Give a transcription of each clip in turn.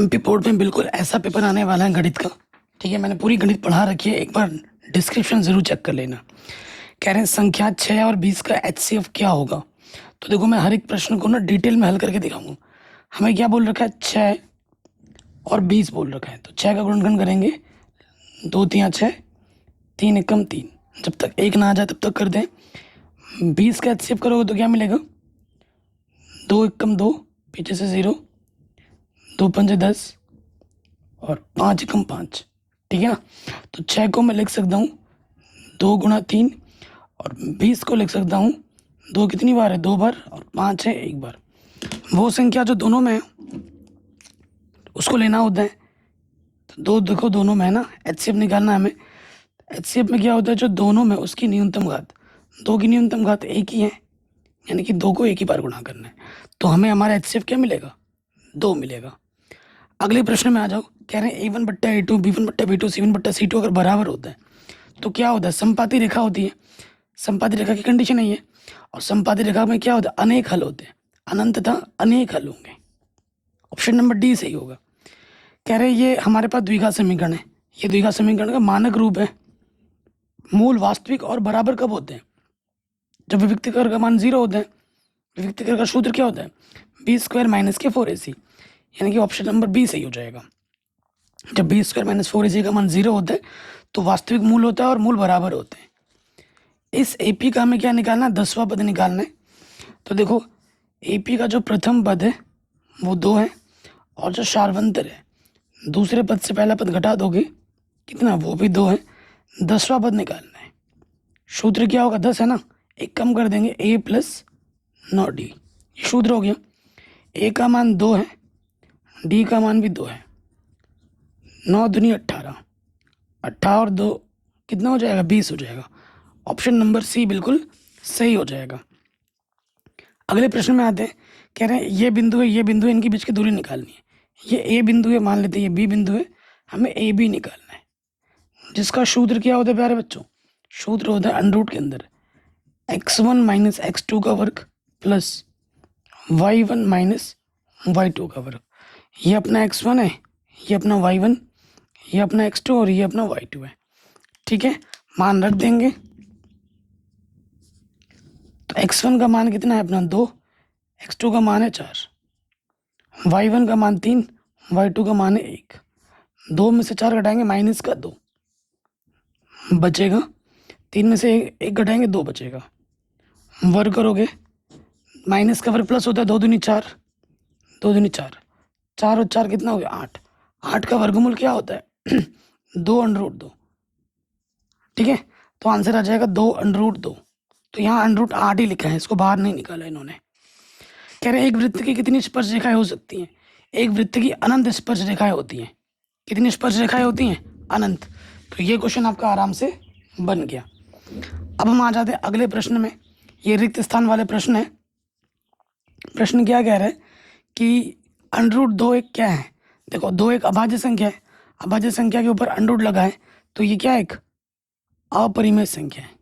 MP board में बिल्कुल ऐसा पेपर आने वाला है गणित का। ठीक है, मैंने पूरी गणित पढ़ा रखी है, एक बार डिस्क्रिप्शन ज़रूर चेक कर लेना। कह रहे हैं संख्या 6 और 20 का एचसीएफ क्या होगा। तो देखो, मैं हर एक प्रश्न को ना डिटेल में हल करके दिखाऊंगा। हमें क्या बोल रखा है, 6 और 20 बोल रखा है। तो 6 का गुणनखंड करेंगे, 2 तिया 6, 3 एकम 3, जब तक 1 ना आ जाए तब तक कर दें। 20 का एचसीएफ करोगे तो क्या मिलेगा, 2 एकम 2, पीछे से 0, 2 पंजे 10 और 5 एकम 5। ठीक है ना। तो 6 को मैं लिख सकता हूँ 2 गुणा 3 और 20 को लिख सकता हूँ 2 कितनी बार है, 2 बार, और 5 है 1 बार। वो संख्या जो दोनों में है उसको लेना होता है। तो दो देखो दोनों में है ना, एचसीएफ निकालना है हमें। एचसीएफ में क्या होता है, जो दोनों में उसकी न्यूनतम घात, 2 की न्यूनतम घात 1 ही है, यानी कि 2 को 1 ही बार गुणा करना है। तो हमें हमारा एचसीएफ क्या मिलेगा, 2 मिलेगा। अगले प्रश्न में आ जाओ। कह रहे हैं A1 बट्टा A2, B1 बट्टा B2, C1 बट्टा C2 अगर बराबर होता है तो क्या होता है, समपाती रेखा होती है। समपाती रेखा की कंडीशन है ये। और समपाती रेखा में क्या होता है, अनेक हल होते हैं, अनंतता अनेक हल होंगे। ऑप्शन नंबर डी सही होगा। कह रहे हैं ये हमारे पास द्विघात समीकरण है। ये द्विघात समीकरण का मानक रूप है। मूल वास्तविक और बराबर कब होते हैं, जब विविक्तिकर का मान 0 होता है। विविक्तिकर का सूत्र क्या होता है, b² माइनस के 4ac, यानी कि ऑप्शन नंबर बी सही हो जाएगा। जब b² माइनस 4ac का मान 0 होता है तो वास्तविक मूल होता है और मूल बराबर होते हैं। इस एपी का हमें क्या निकालना है, 10वां पद निकालना है। तो देखो, एपी का जो प्रथम पद है वो 2 है, और जो सार्वंतर है दूसरे पद से पहला पद घटा दोगे कितना, वो भी 2 है। 10वां पद निकालना है। सूत्र क्या होगा, 10 है ना, एक कम कर देंगे, a प्लस 9d, ये सूत्र हो गया। a का मान 2 है, d का मान भी 2 है। 9 दूनी 18, 18 और 2 कितना हो जाएगा, 20 हो जाएगा। ऑप्शन नंबर सी बिल्कुल सही हो जाएगा। अगले प्रश्न में आते हैं। कह रहे हैं ये बिंदु है, ये बिंदु है, इनके बीच की दूरी निकालनी है। ये ए बिंदु है, मान लेते हैं ये बी बिंदु है, हमें ए बी निकालना है। जिसका सूत्र क्या होता है प्यारे बच्चों, सूत्र होता है अंडर रूट के अंदर x1 माइनस x2 का वर्ग प्लस y1 माइनस y2 का वर्ग। ये अपना x1 है, ये अपना y1, ये अपना x2 और ये अपना y2 है। ठीक है, मान रख देंगे। तो x1 का मान कितना है अपना 2, x2 का मान है 4, y1 का मान 3, y2 का मान है 1। 2 में से 4 घटाएंगे, माइनस का 2 बचेगा। 3 में से 1 घटाएंगे, 2 बचेगा। वर्ग करोगे, माइनस का वर्ग प्लस होता है, 2 दूनी 4, 2 दूनी 4, 4 और 4 कितना हो गया 8। 8 का वर्गमूल क्या होता है 2 अंडर रूट 2। ठीक है, तो आंसर आ जाएगा 2 अंडर रूट 2। तो यहाँ अंडर रूट 8 ही लिखा है, इसको बाहर नहीं निकाला इन्होंने। कह रहे हैं एक वृत्त की कितनी स्पर्श रेखाएं हो सकती हैं। एक वृत्त की अनंत स्पर्श रेखाएं होती हैं। कितनी स्पर्श रेखाएं होती हैं, अनंत। तो ये क्वेश्चन आपका आराम से बन गया। अब हम आ जाते हैं अगले प्रश्न में। ये रिक्त स्थान वाले प्रश्न है। प्रश्न क्या कह रहा है कि अंडर रूट 2 एक क्या है। देखो, 2 एक अभाज्य संख्या है। अभाज्य संख्या के ऊपर अंडर रूट लगा है, तो ये क्या है, एक अपरिमेय संख्या है।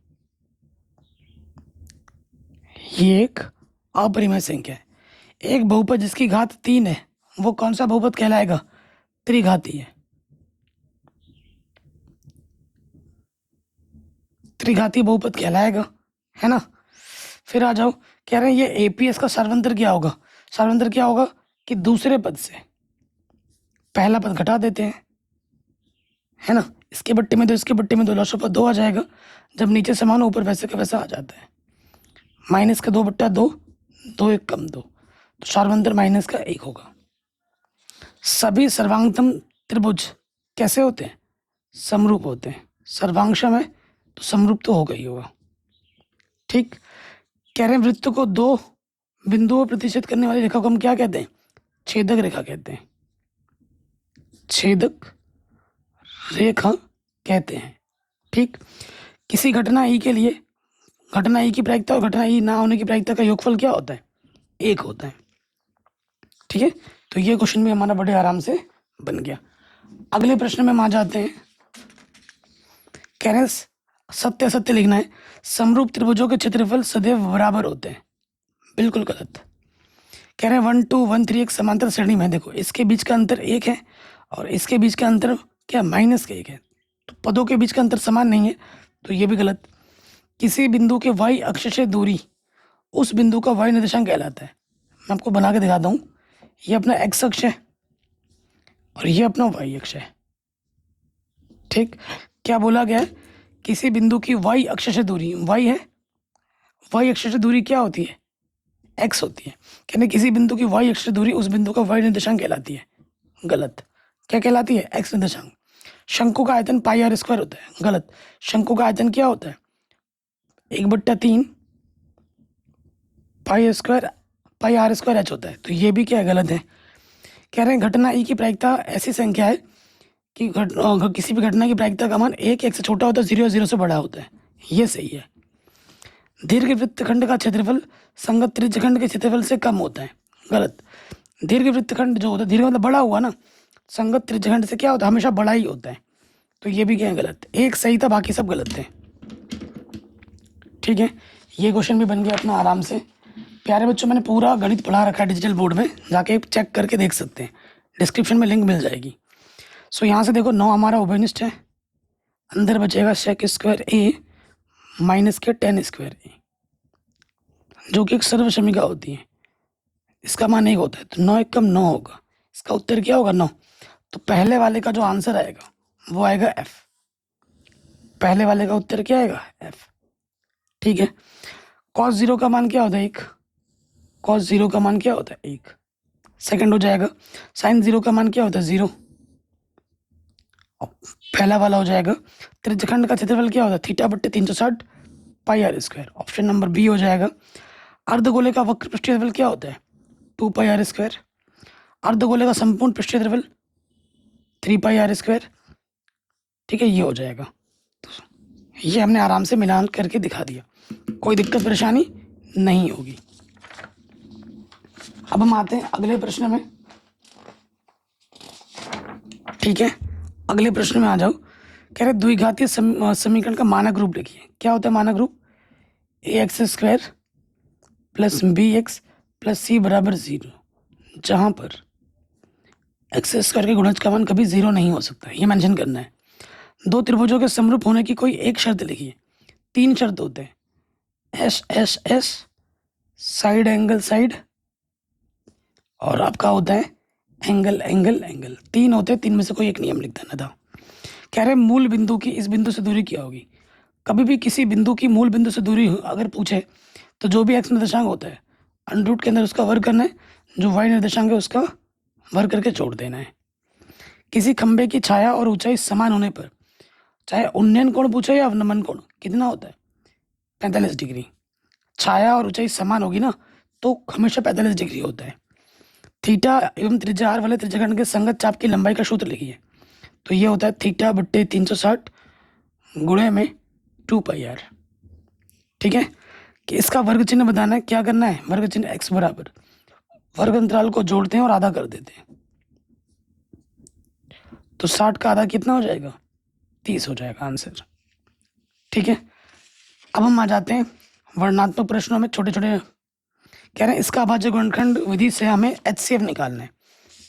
ये एक अपरिमेय संख्या है। एक बहुपद जिसकी घात 3 है वो कौन सा बहुपद कहलाएगा, त्रिघाती है। त्रिघाती बहुपद कहलाएगा, है ना। फिर आ जाओ, कह रहे हैं ये एपीएस का सार्वंतर क्या होगा। सार्वंतर क्या होगा कि दूसरे पद से पहला पद घटा देते हैं, है ना। इसके बट्टे में 2, इसके बट्टे में 2, लसों पर 2 आ जाएगा। जब नीचे समान ऊपर वैसे का वैसा आ जाता है। माइनस का 2 बट्टा 2, 2 एक कम 2, तो सार्वंतर माइनस का 1 होगा। सभी सर्वांगतम त्रिभुज कैसे होते हैं, समरूप होते हैं। सर्वांशम है तो समरूप तो होगा ही होगा। ठीक, कह रहे हैं वृत्त को 2 बिंदुओं पर प्रतिच्छेद करने वाली रेखा को हम क्या कहते हैं, छेदक रेखा कहते हैं। छेदक रेखा कहते हैं। ठीक, किसी घटना ई के लिए घटना ई की प्रायिकता और घटना ई ना होने की प्रायिकता का योगफल क्या होता है, 1 होता है। ठीक है, तो ये क्वेश्चन भी हमारा बड़े आराम से बन गया। अगले प्रश्न में हम आ जाते हैं। कह रहे हैं सत्य सत्य लिखना है। समरूप त्रिभुजों के क्षेत्रफल सदैव बराबर होते हैं। बिल्कुल गलत। कह रहे हैं 1 2 1 3 एक समांतर श्रेणी में। देखो इसके बीच का अंतर 1 है और इसके बीच का अंतर क्या -1 है, तो पदों के बीच का अंतर समान नहीं है, तो ये भी गलत। किसी बिंदु के y अक्ष से दूरी उस बिंदु का y निर्देशांक कहलाता है। मैं आपको बना के दिखाता हूँ। ये अपना x अक्ष है और ये अपना y अक्ष है। ठीक, क्या बोला गया है? किसी बिंदु की y अक्ष से दूरी, y है, y अक्ष से दूरी क्या होती है? x होती है। कहने किसी बिंदु की y अक्ष से दूरी उस बिंदु का y निर्देशांक कहलाती है। गलत। क्या कहलाती है? x निर्देशांक। शंकु का आयतन πr² होता है। गलत। शंकु का आयतन क्या होता है? 1/3 πr² होता है, तो ये भी क्या गलत है। कह रहे हैं घटना ई की प्रायिकता ऐसी संख्या है कि किसी भी घटना की प्रायिकता का मान 1 से छोटा होता है, 0 0 से बड़ा होता है। ये सही है। दीर्घ वृत्तखंड का क्षेत्रफल संगत त्रिज्यखंड के क्षेत्रफल से कम होता है। गलत। दीर्घ वृत्तखंड जो होता है, दीर्घ मतलब बड़ा हुआ ना, संगत त्रिज्यखंड से क्या होता है? हमेशा बड़ा ही होता है, तो ये भी क्या है? गलत। एक सही था, बाकी सब गलत थे। ठीक है, ये क्वेश्चन भी बन गया अपना आराम से। प्यारे बच्चों, मैंने पूरा गणित पढ़ा रखा है डिजिटल बोर्ड में, जाके चेक करके देख सकते हैं, डिस्क्रिप्शन में लिंक मिल जाएगी। सो यहाँ से देखो 9 हमारा उभयनिष्ठ है, अंदर बचेगा sec² a माइनस के tan² a, जो कि एक सर्वसमीका होती है। इसका मान 1 होता है, तो 9 × 9 होगा। इसका उत्तर क्या होगा? 9। तो पहले वाले का जो आंसर आएगा वो आएगा F। पहले वाले का उत्तर क्या आएगा? F। ठीक है। cos 0 का मान क्या होता है? 1। cos 0 का मान क्या होता है? 1। सेकंड हो जाएगा। sin 0 का मान क्या होता है? 0। पहला वाला हो जाएगा। त्रिज्यखंड का क्षेत्रफल क्या होता है? θ/360 πr²। ऑप्शन नंबर बी हो जाएगा। अर्धगोले का वक्र पृष्ठीय क्षेत्रफल क्या होता है? 2 πr²। अर्धगोले का संपूर्ण पृष्ठीय क्षेत्रफल 3 πr²। ठीक है, ये हो जाएगा। तो ये हमने आराम से मिलान करके दिखा दिया, कोई दिक्कत परेशानी नहीं होगी। अब हम आते हैं अगले प्रश्न में। ठीक है, अगले प्रश्न में आ जाओ। कह रहे द्विघातीय समीकरण का मानक रूप लिखिए। क्या होता है मानक रूप? ax² + bx + c = 0, जहाँ पर x² के गुणज का मान कभी 0 नहीं हो सकता, ये मेंशन करना है। दो त्रिभुजों के समरूप होने की कोई एक शर्त लिखिए। 3 शर्त होते हैं, S S S, side angle side, और आपका होता है एंगल एंगल एंगल। 3 होते हैं, 3 में से कोई एक नियम लिख देना था। कह रहे मूल बिंदु की इस बिंदु से दूरी क्या होगी? कभी भी किसी बिंदु की मूल बिंदु से दूरी अगर पूछे तो जो भी x निर्देशांक होता है √ के अंदर उसका वर्ग करना है, जो y निर्देशांक है उसका वर्ग करके छोड़ देना है। किसी खंबे की छाया और ऊंचाई समान होने पर, चाहे उन्नयन कोण पूछे या अवनमन कोण, कितना होता है? 45 डिग्री। छाया और ऊंचाई समान होगी ना, तो हमेशा 45 डिग्री होता है। थीटा एवं त्रिज्या r वाले त्रिज्यखंड के संगत चाप की लंबाई का सूत्र लिखिए। तो ये होता है θ/360 गुणे में 2 πr। ठीक है, कि इसका वर्ग चिन्ह बताना है। क्या करना है? वर्ग चिन्ह x बराबर वर्ग अंतराल को जोड़ते हैं और आधा कर देते हैं, तो 60 का आधा कितना हो जाएगा? 30 हो जाएगा आंसर। ठीक है, अब हम आ जाते हैं वर्णनात्मक प्रश्नों में, छोटे छोटे। कह रहे हैं इसका अभाज्य गुणनखंड विधि से हमें HCF निकालना है।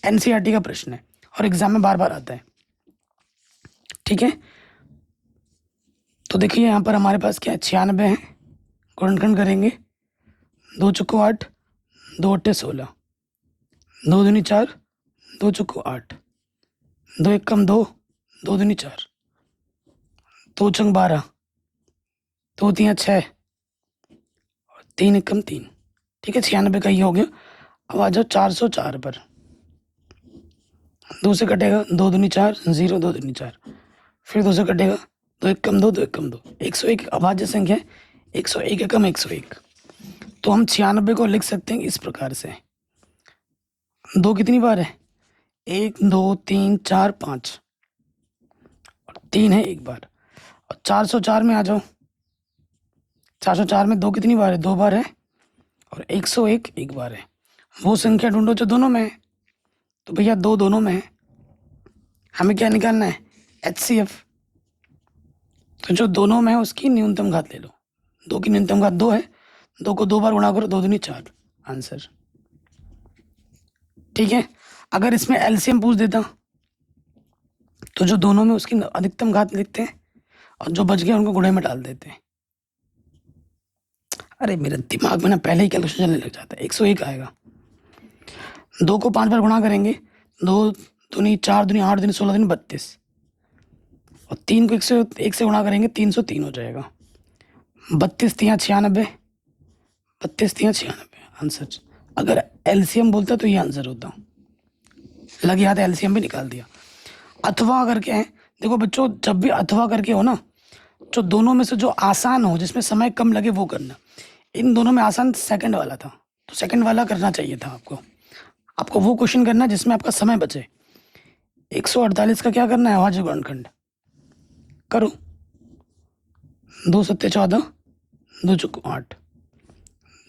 NCERT का प्रश्न है और एग्जाम में बार बार आता है। ठीक है, तो देखिए यहाँ पर हमारे पास क्या 96 है, गुणनखंड करेंगे। 2 चुको 8, 2 अट्ठे 16, 2 दूनी 4, 2 चुको 8, 2 एकम 2, 2 दूनी 4, 2 छंग 12, 2 तियां 6 और 3 एकम 3। ठीक है, 96 का ये हो गया। अब आ जाओ 404 पर। 2 से कटेगा 2 दूनी 4, 0 2 दूनी 4, फिर 2 से कटेगा 2 एकम 2, 2 एकम 2। 101 अभाज्य संख्या है, 101 एकम 101। तो हम 96 को लिख सकते हैं इस प्रकार से। 2 कितनी बार है? 1 2 3 4 5 और 3 है एक बार। और 404 में आ जाओ। 404 में 2 कितनी बार है? 2 बार है, और 101 एक बार है। वो संख्या ढूंढो जो दोनों में है। तो भैया 2 दोनों में है, हमें क्या निकालना है? HCF। तो जो दोनों में है उसकी न्यूनतम घात ले लो। 2 की न्यूनतम घात 2 है, 2 को 2 बार गुणा करो, 2 दूनी 4 आंसर। ठीक है। अगर इसमें एलसीएम पूछ देता तो जो दोनों में उसकी अधिकतम घात लिखते हैं और जो बच गया उनको गुणे में डाल देते हैं। अरे मेरे दिमाग में ना पहले ही कैलकुलेशन चलने लग जाता है। 101 आएगा। 2 को 5 बार गुणा करेंगे, 2 दूनी 4 दूनी 8 दूनी 16 दूनी 32, और 3 को 1 से गुणा करेंगे 303 हो जाएगा। 32 तियाँ 96, 32 तियाँ 96 आंसर। अगर एलसीएम बोलता तो ये आंसर होता। लग याद है, एलसीएम भी निकाल दिया। अथवा करके है, देखो बच्चों जब भी अथवा करके हो ना, जो दोनों में से जो आसान हो, जिसमें समय कम लगे वो करना। इन दोनों में आसान सेकंड वाला था, तो सेकंड वाला करना चाहिए था आपको। आपको वो क्वेश्चन करना है जिसमें आपका समय बचे। 148 का क्या करना है, अभाज्य गुणनखंड करो। 2 सत्ते 14, 2 चौक 8,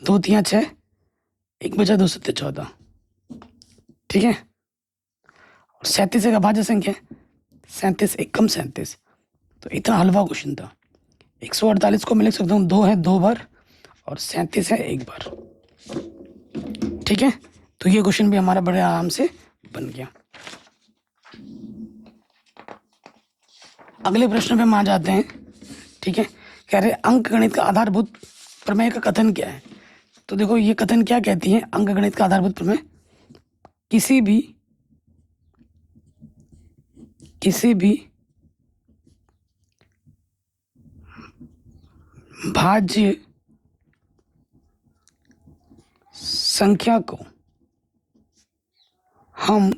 2 तियाँ 6, 1 बचा 2 सत्ते 14। ठीक है। और 37 एक अभाज्य संख्या है, 37 एक कम 37। तो इतना हलवा क्वेश्चन था। 148 को मैं लिख सकता हूँ 2 है 2 बार और 37 है 1 बार। ठीक है। तो ये क्वेश्चन भी हमारा बड़े आराम से बन गया। अगले प्रश्न पे हम आ जाते हैं। ठीक है। कह रहे अंक गणित का आधारभूत प्रमेय का कथन क्या है। तो देखो ये कथन क्या कहती है, अंक गणित का आधारभूत प्रमेय किसी भी भाज्य संख्या को हम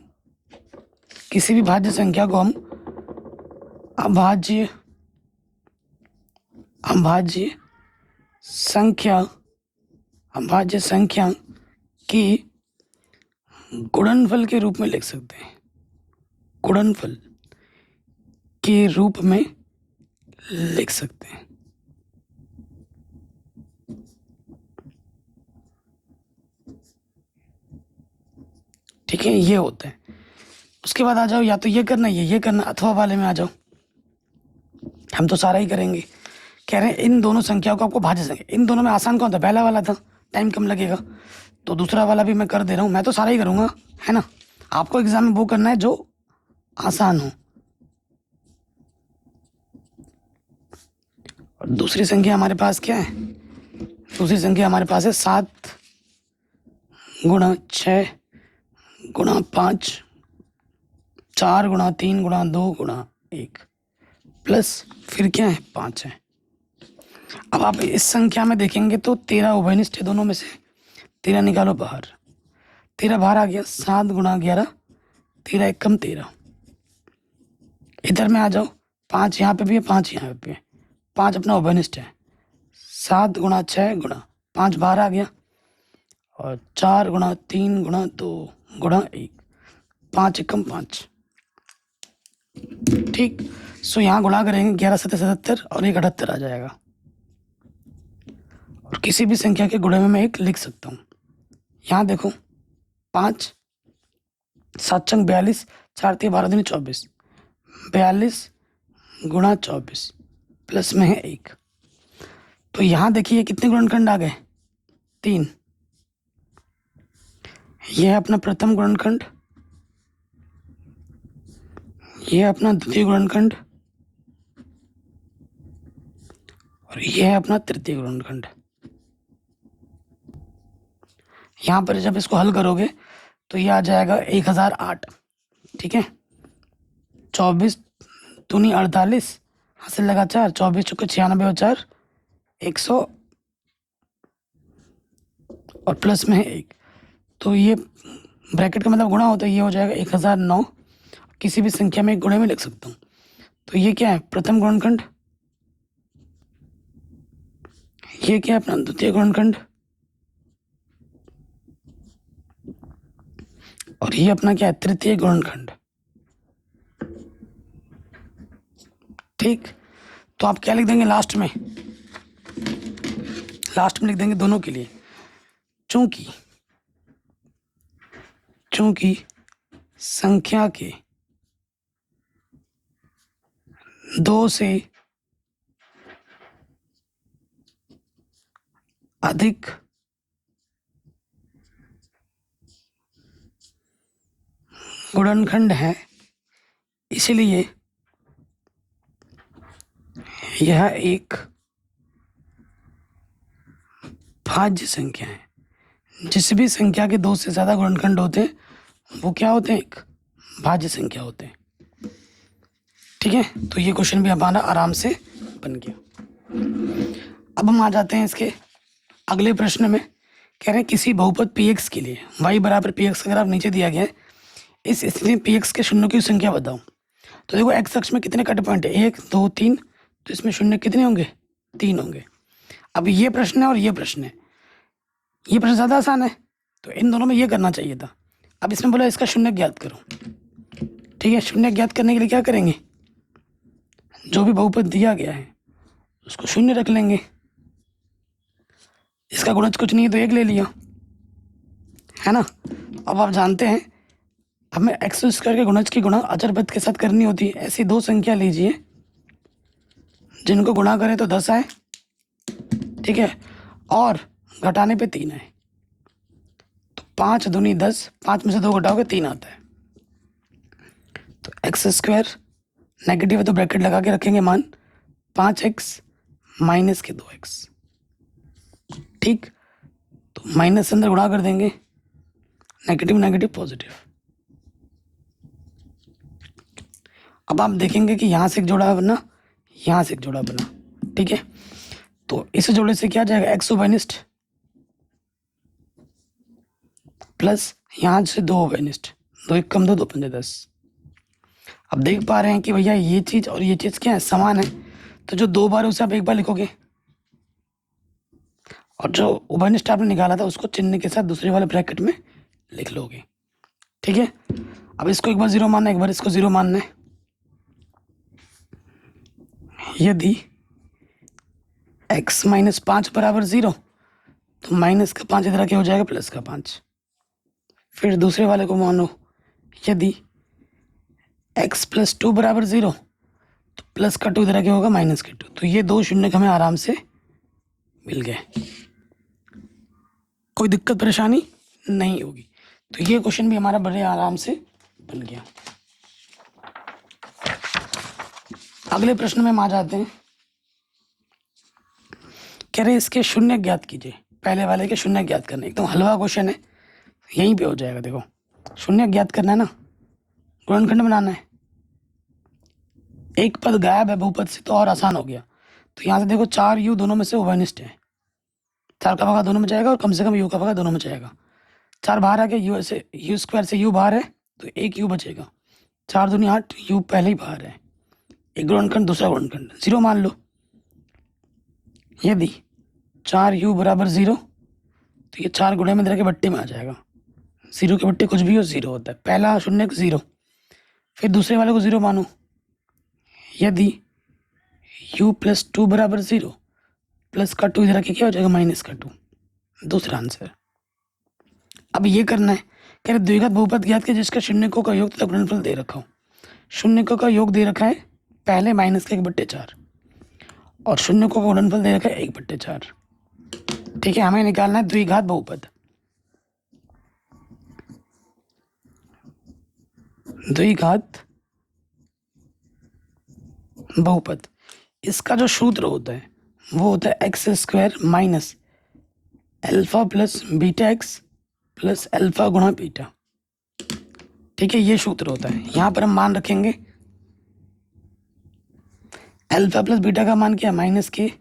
अभाज्य संख्या की गुणनफल के रूप में लिख सकते हैं। गुणनफल के रूप में लिख सकते हैं। ठीक है, ये होता है। उसके बाद आ जाओ, या तो ये करना ये करना, अथवा वाले में आ जाओ। हम तो सारा ही करेंगे। कह रहे हैं इन दोनों संख्याओं को आपको भाज्य संख्या, इन दोनों में आसान कौन था, पहला वाला था, टाइम कम लगेगा। तो दूसरा वाला भी मैं कर दे रहा हूँ, मैं तो सारा ही करूँगा, है ना। आपको एग्जाम में वो करना है जो आसान हो। और दूसरी संख्या हमारे पास क्या है, दूसरी संख्या हमारे पास है 7 गुणा 6 गुणा 5, 4 गुणा 3 गुणा 2 गुणा 1 प्लस फिर क्या है 5 है। अब आप इस संख्या में देखेंगे तो 13 उभयनिष्ठ है दोनों में से, 13 निकालो बाहर, 13 बाहर आ गया। 7 गुणा 11, 13 एक कम 13। इधर में आ जाओ, 5 यहाँ पे भी है 5 यहाँ पे है, 5 अपना उभयनिष्ठ है। 7 गुणा 6 गुणा 5 बाहर आ गया, और 4 गुणा 3 गुणा 2 गुणा 1, 5 एक कम 5। ठीक। सो यहाँ गुणा करेंगे 11 7 77 और 1 78 आ जाएगा। और किसी भी संख्या के गुणे में मैं 1 लिख सकता हूँ। यहाँ देखो 5 7 चंग 42, 4 3 12 दूनी 24, 42 गुणा 24 प्लस में है 1। तो यहाँ देखिए कितने गुणनखंड आ गए, 3। यह है अपना प्रथम गुणनखंड, यह है अपना द्वितीय गुणनखंड, और यह है अपना तृतीय गुणनखंड। यहाँ पर जब इसको हल करोगे तो ये आ जाएगा 1008। ठीक है। 24 दूनी 48, हासिल लगा 4, 24 चौके 96 और 4 100, और प्लस में है 1। तो ये ब्रैकेट का मतलब गुणा होता है, ये हो जाएगा 1009। किसी भी संख्या में एक गुणे में लिख सकता हूँ। तो ये क्या है, प्रथम गुणनखंड, ये क्या है अपना द्वितीय गुणनखंड, और ये अपना क्या है, तृतीय गुणनखंड। ठीक। तो आप क्या लिख देंगे लास्ट में, लास्ट में लिख देंगे दोनों के लिए, चूंकि संख्या के 2 से अधिक गुणनखंड है, इसलिए यह एक भाज्य संख्या है। जिस भी संख्या के दो से ज़्यादा गुणनखंड होते हैं वो क्या होते हैं, एक भाज्य संख्या होते हैं। ठीक है, तो ये क्वेश्चन भी हमारा आराम से बन गया। अब हम आ जाते हैं इसके अगले प्रश्न में। कह रहे हैं किसी बहुपद px के लिए y बराबर px अगर आप नीचे दिया गया है, इस स्थिति में px के शून्यों की संख्या बताओ। तो देखो x अक्ष में कितने कट पॉइंट है, 1 2 3, तो इसमें शून्य कितने होंगे, 3 होंगे। अब ये प्रश्न है और ये प्रश्न है, ये प्रश्न ज़्यादा आसान है, तो इन दोनों में ये करना चाहिए था। अब इसमें बोला इसका शून्य ज्ञात करो। ठीक है, शून्य ज्ञात करने के लिए क्या करेंगे, जो भी बहुपद दिया गया है उसको शून्य रख लेंगे। इसका गुणज कुछ नहीं है तो 1 ले लिया, है ना। अब आप जानते हैं हमें एक्स स्क्वायर के गुणज की गुणा अचर पद के साथ करनी होती है। ऐसी दो संख्या लीजिए जिनको गुणा करें तो 10 आए, ठीक है, और घटाने पे 3 आए, तो 5 दूनी 10, 5 में से 2 घटाओगे 3 आता है। तो एक्स स्क्वायर नेगेटिव है तो ब्रैकेट लगा के रखेंगे मान 5x माइनस के 2x, ठीक। तो माइनस से अंदर गुणा कर देंगे, नेगेटिव नेगेटिव पॉजिटिव। अब आप देखेंगे कि यहाँ से एक जोड़ा बना, यहाँ से एक जोड़ा बना, ठीक है। तो इस जोड़े से क्या जाएगा, एक्स ओबेनिस्ट प्लस यहाँ से 2 ओबेनिस्ट, 2 1 कम 2 2 5 10। अब देख पा रहे हैं कि भैया ये चीज़ और ये चीज़ क्या है, समान है। तो जो 2 बार उसे आप एक बार लिखोगे और जो ओबेनिस्ट आपने निकाला था उसको चिन्ह के साथ दूसरे वाले ब्रैकेट में लिख लोगे, ठीक है। अब इसको एक बार 0 मानना है, एक बार इसको 0 मानना है। यदि x माइनस 5 बराबर 0 तो माइनस का 5 इधर क्या हो जाएगा, प्लस का 5। फिर दूसरे वाले को मानो, यदि x प्लस 2 बराबर 0 तो प्लस का 2 इधर क्या होगा, माइनस का 2। तो ये दो शून्य हमें आराम से मिल गए, कोई दिक्कत परेशानी नहीं होगी। तो ये क्वेश्चन भी हमारा बड़े आराम से बन गया। अगले प्रश्न में हम आ जाते हैं। कह रहे इसके शून्य ज्ञात कीजिए। पहले वाले के शून्य ज्ञात करने, एकदम हलवा क्वेश्चन है, यहीं पे हो जाएगा। देखो शून्य ज्ञात करना है ना, गुणनखंड बनाना है। एक पद गायब है बहुपद से तो और आसान हो गया। तो यहाँ से देखो 4 यू दोनों में से ओवनिस्ट है, 4 का भागा दोनों में जाएगा और कम से कम यू का भागा दोनों में जाएगा। 4 बाहर आ गया, यू से यू स्क्वायर से यू बाहर है तो 1 यू बचेगा। 4 दूनी 8, यू पहले ही बाहर है। एक गुणनखंड दूसरा गुणनखंड 0 मान लो। यदि 4 यू बराबर 0 तो ये 4 गुणे में के बट्टे में आ जाएगा। 0 के बट्टे कुछ भी हो 0 होता है। पहला शून्य 0, फिर दूसरे वाले को 0 मानो। यदि u प्लस 2 बराबर 0, प्लस का 2 इधर आके क्या हो जाएगा, माइनस का 2। दूसरा आंसर। अब ये करना है, कह रहे द्विघात बहुपद ज्ञात किया जिसका शून्यकों का योग तथा गुणनफल दे रखा हो। शून्यकों का योग दे रखा है पहले माइनस का 1/4 और शून्यकों का गुणनफल दे रखा है 1/4। ठीक है, हमें निकालना है द्विघात बहुपद। द्विघात बहुपद, इसका जो सूत्र होता है वो होता है x square minus alpha plus beta x plus alpha गुणा बीटा। ठीक है, ये सूत्र होता है। यहाँ पर हम मान रखेंगे अल्फा प्लस बीटा का मान क्या है, माइनस के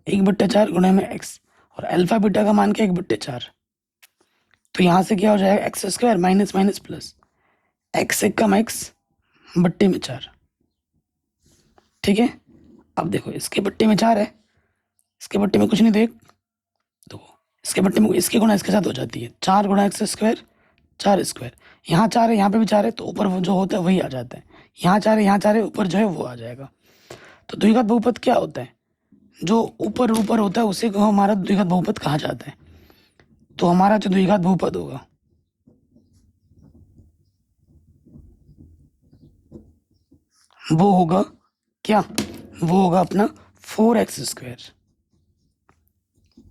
1/4 गुणे में एक्स, और अल्फा बीटा का मान क्या है 1/4। तो यहाँ से क्या हो जाएगा, x square minus minus plus x से कम एक्स बट्टे में 4। ठीक है, अब देखो इसके बट्टे में 4 है, इसके बट्टे में कुछ नहीं, देख तो इसके बट्टे में इसके गुणा इसके साथ हो जाती है। 4 गुणा एक्स स्क्वायर 4 स्क्वायर, यहाँ 4 है यहाँ पे भी 4 है तो ऊपर वो जो होता है वही आ जाता है। यहाँ 4 है यहाँ 4 है, ऊपर जो है वो आ जाएगा। तो द्विघात बहुपद क्या होता है, जो ऊपर ऊपर होता है उसी को हमारा द्विघात बहुपद कहा जाता है। तो हमारा जो द्विघात बहुपद होगा वो होगा क्या, वो होगा अपना 4x square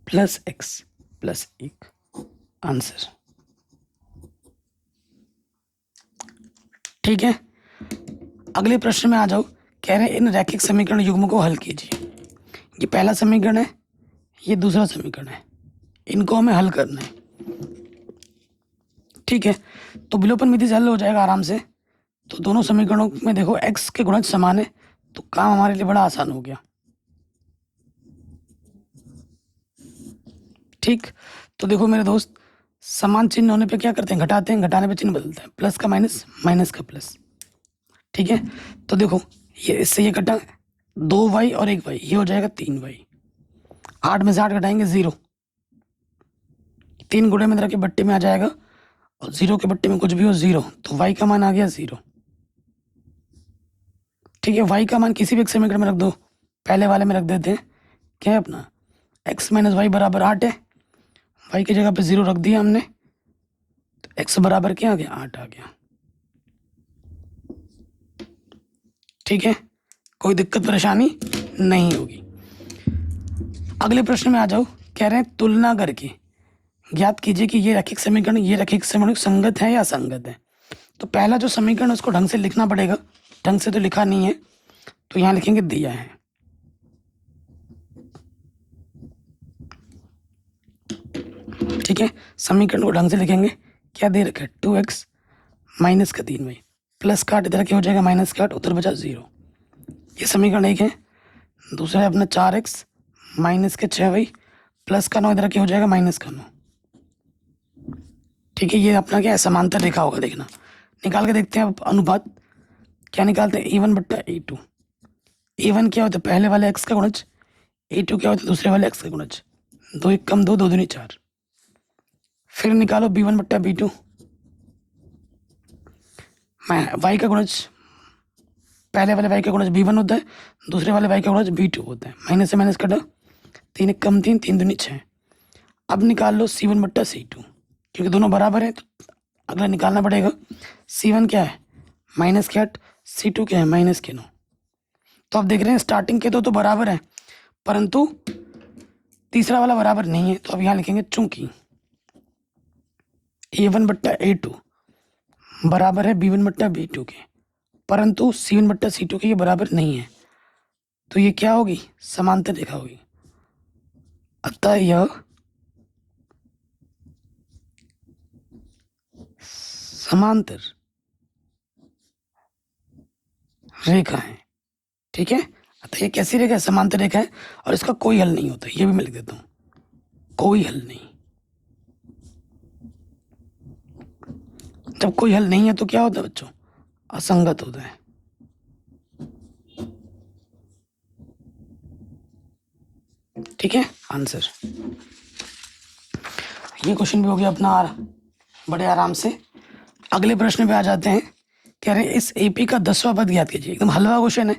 plus x plus 1। Answer. ठीक है, अगले प्रश्न में आ जाओ। कह रहे हैं इन रैखिक समीकरण युग्म को हल कीजिए। ये पहला समीकरण है, ये दूसरा समीकरण है, इनको हमें हल करना है। ठीक है, तो विलोपन विधि से हल हो जाएगा आराम से। तो दोनों समीकरणों में देखो x के गुणज समान है, तो काम हमारे लिए बड़ा आसान हो गया। ठीक, तो देखो मेरे दोस्त, समान चिन्ह होने पे क्या करते हैं, घटाते हैं, घटाने पे चिन्ह बदलता है, प्लस का माइनस, माइनस का प्लस। ठीक है, तो देखो ये इससे ये कटा 2y और 1y, ये हो जाएगा 3y। 8 में से 8 घटाएंगे 0, 3 गुणे में के बट्टे में आ जाएगा, और 0 के बट्टे में कुछ भी हो 0, तो y का मान आ गया 0। ठीक है, y का मान किसी भी एक समीकरण में रख दो, पहले वाले में रख देते हैं, क्या है अपना x माइनस वाई बराबर 8 है, y की जगह पे 0 रख दिया हमने, तो x बराबर क्या आ गया, 8 आ गया। ठीक है, कोई दिक्कत परेशानी नहीं होगी। अगले प्रश्न में आ जाओ। कह रहे हैं तुलना करके ज्ञात कीजिए कि ये रैखिक समीकरण, ये रैखिक समीकरण संगत है या असंगत है। तो पहला जो समीकरण उसको ढंग से लिखना पड़ेगा, ढंग से तो लिखा नहीं है, तो यहाँ लिखेंगे दिया है। ठीक है, समीकरण को ढंग से लिखेंगे। क्या दे रखा है, 2x माइनस का 3y, प्लस का 8 इधर क्या हो जाएगा, माइनस का 8, उधर बचा 0। ये समीकरण एक है। दूसरा है अपना 4x माइनस के 6y, प्लस का 9 इधर क्या हो जाएगा, माइनस का 9। ठीक है, ये अपना क्या है, समांतर रेखा होगा। देखना, निकाल के देखते हैं अब अनुपात। क्या निकालते हैं, a1 बट्टा a2। a1 क्या होता है, पहले वाले x का गुणज, a2 क्या होता है, दूसरे वाले x का गुणज। 2 1 कम 2, 2 दूनी 4। फिर निकालो b1 बट्टा b2, y का गुणज, पहले वाले y का गुणज b1 होता है, दूसरे वाले y का गुणज b2 होता है। माइनस से माइनस कटा, 3 1 कम 3, 3 दूनी 6। अब निकाल लो c1 बट्टा c2, क्योंकि दोनों बराबर है तो अगला निकालना पड़ेगा। c1 क्या है, माइनस के 8, c2 क्या है, माइनस के 9। तो आप देख रहे हैं स्टार्टिंग के तो बराबर है, परंतु तीसरा वाला बराबर नहीं है। तो अब यहाँ लिखेंगे चूंकि a1 बट्टा a2 बराबर है b1 बट्टा b2 के, परंतु c1 बट्टा c2 के ये बराबर नहीं है, तो ये क्या होगी, समांतर रेखा होगी। अतः यह समांतर रेखा है। ठीक है, अतः ये कैसी रेखा है, समांतर रेखा है, और इसका कोई हल नहीं होता। ये भी मैं लिख देता हूँ, कोई हल नहीं। जब कोई हल नहीं है तो क्या होता है बच्चों, असंगत होता है। ठीक है, आंसर ये क्वेश्चन भी हो गया अपना बड़े आराम से। अगले प्रश्न पे आ जाते हैं। कह रहे हैं इस एपी का 10वां पद ज्ञात कीजिए। एकदम हलवा क्वेश्चन है।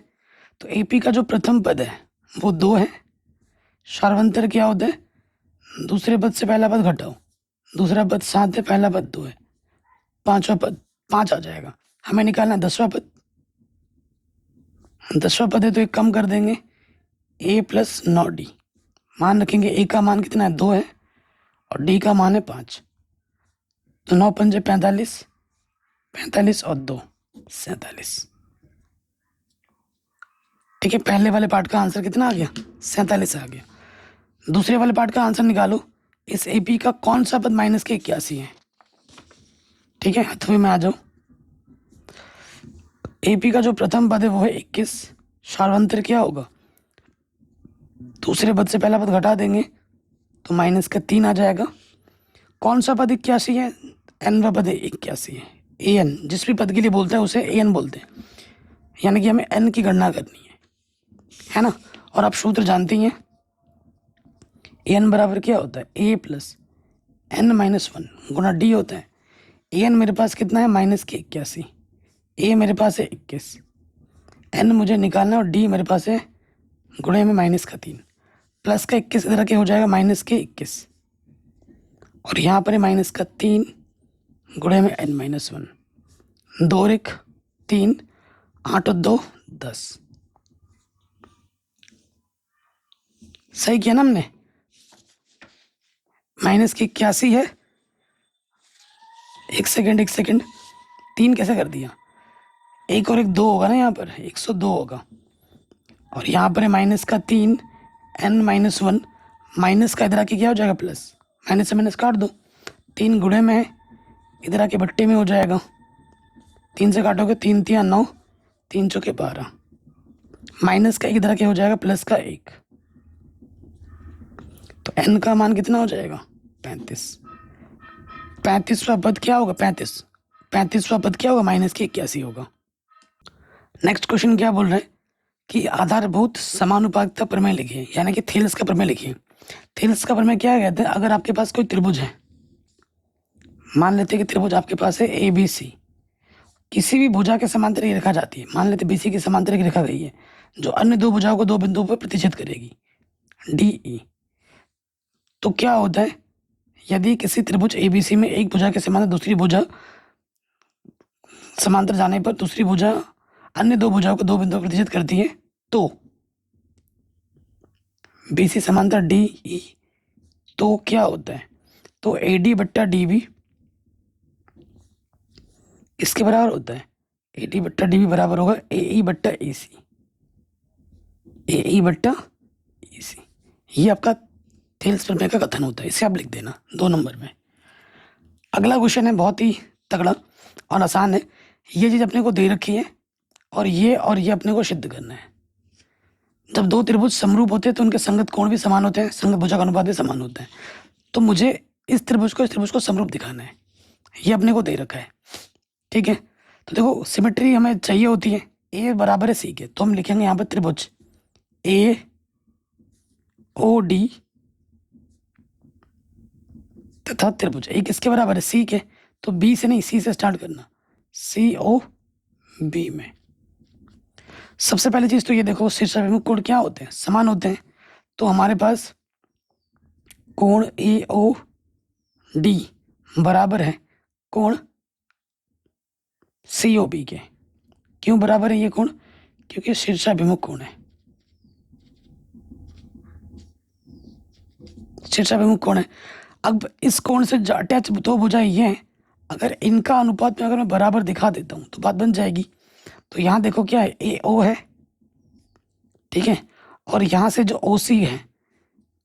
तो एपी का जो प्रथम पद है वो 2 है। सार्वंतर क्या होता है, दूसरे पद से पहला पद घटाओ, दूसरा पद 7 है, पहला पद 2 है, 5वां पद 5 आ जाएगा। हमें निकालना 10वां पद। 10वां पद है तो एक कम कर देंगे, a प्लस 9d। मान रखेंगे a का मान कितना है, 2 है, और d का मान है 5। तो 9 पंजे 45, 45 और 2 47। ठीक है, पहले वाले पार्ट का आंसर कितना आ गया, 47 आ गया। दूसरे वाले पार्ट का आंसर निकालो, इस एपी का कौन सा पद माइनस के 81 है। ठीक है, हथवे में आ जाओ। एपी का जो प्रथम पद है वो है 21। सार्वंतर क्या होगा, दूसरे पद से पहला पद घटा देंगे तो माइनस का 3 आ जाएगा। कौन सा पद 81 है, एनवा पद 81 है। ए एन जिस भी पद के लिए बोलते हैं उसे ए एन बोलते हैं, यानी कि हमें एन की गणना करनी है ना। और आप सूत्र जानते ही हैं, ए एन बराबर क्या होता है, ए प्लस एन माइनस 1 गुना डी होता है। ए एन मेरे पास कितना है, माइनस के 81, ए मेरे पास है 21, एन मुझे निकालना है, और डी मेरे पास है गुणे में माइनस का 3, प्लस का 21 इधर के हो जाएगा माइनस के 21, और यहाँ पर है माइनस का 3 गुणे में एन माइनस 1। 2 और 1 3, 8 और 2 10। सही किया ना हमने, माइनस की 81 है। एक सेकंड 3 कैसे कर दिया, एक और एक 2 होगा ना, यहाँ पर 102 होगा, और यहाँ पर है माइनस का 3 n-1, माइनस का इधर आके क्या हो जाएगा प्लस, माइनस से माइनस काट दो, 3 गुणे में है, इधर आके बट्टे में हो जाएगा, 3 से काटोगे 3 3 9, 3 चौके 12, माइनस का एक इधर आके हो जाएगा प्लस का 1, तो n का मान कितना हो जाएगा 35। 35वां पद क्या होगा 35वां पद क्या होगा माइनस के 81 होगा। नेक्स्ट क्वेश्चन क्या बोल रहे हैं कि आधारभूत समानुपातिकता प्रमेय लिखिए, यानी कि थेल्स का प्रमेय लिखिए। थेल्स का प्रमेय क्या कहते हैं, अगर आपके पास कोई त्रिभुज है, मान लेते हैं कि त्रिभुज आपके पास है ए बी सी, किसी भी भुजा के समांतर ये रेखा जाती है, मान लेते बीसी की समांतर एक रेखा गई है जो अन्य दो भुजाओं को दो बिंदुओं पर प्रतिच्छेद करेगी डी ई। तो क्या होता है, यदि किसी त्रिभुज एबीसी में एक भुजा के समांतर दूसरी भुजा समांतर जाने पर दूसरी भुजा अन्य दो भुजाओं को दो बिंदुओं पर प्रतिच्छेद करती है, तो बीसी समांतर डी ई, तो क्या होता है, तो ए डी बट्टा डी बी इसके बराबर होता है, ए डी बट्टा डी बी बराबर होगा ए ई बट्टा ए सी, ए ई बट्टा ए सी। ये आपका थेल्स प्रमेय का कथन होता है, इसे आप लिख देना 2 नंबर में। अगला क्वेश्चन है बहुत ही तगड़ा और आसान है, ये चीज़ अपने को दे रखी है और ये अपने को सिद्ध करना है। जब दो त्रिभुज समरूप होते हैं तो उनके संगत कोण भी समान होते हैं, संगत भुजा का अनुपात भी समान होता है, तो मुझे इस त्रिभुज को समरूप दिखाना है, ये अपने को दे रखा है, ठीक है। तो देखो सिमेट्री हमें चाहिए होती है, ए बराबर है सी के, तो हम लिखेंगे यहाँ पर त्रिभुज ए ओ डी तथा त्रिभुज ए किसके बराबर है सी के, तो बी से नहीं सी से स्टार्ट करना, सी ओ बी में। सबसे पहली चीज तो ये देखो शीर्षाभिमुख कोण क्या होते हैं, समान होते हैं, तो हमारे पास कोण ए ओ डी बराबर है कोण सी ओ बी के। क्यों बराबर है ये कोण, क्योंकि शीर्षाभिमुख कोण है, शीर्षाभिमुख कोण है। अब इस कोण से अटैच दो भुजाएं ये हैं, अगर इनका अनुपात में अगर मैं बराबर दिखा देता हूँ तो बात बन जाएगी। तो यहाँ देखो क्या है, ए ओ है, ठीक है, और यहाँ से जो ओ सी है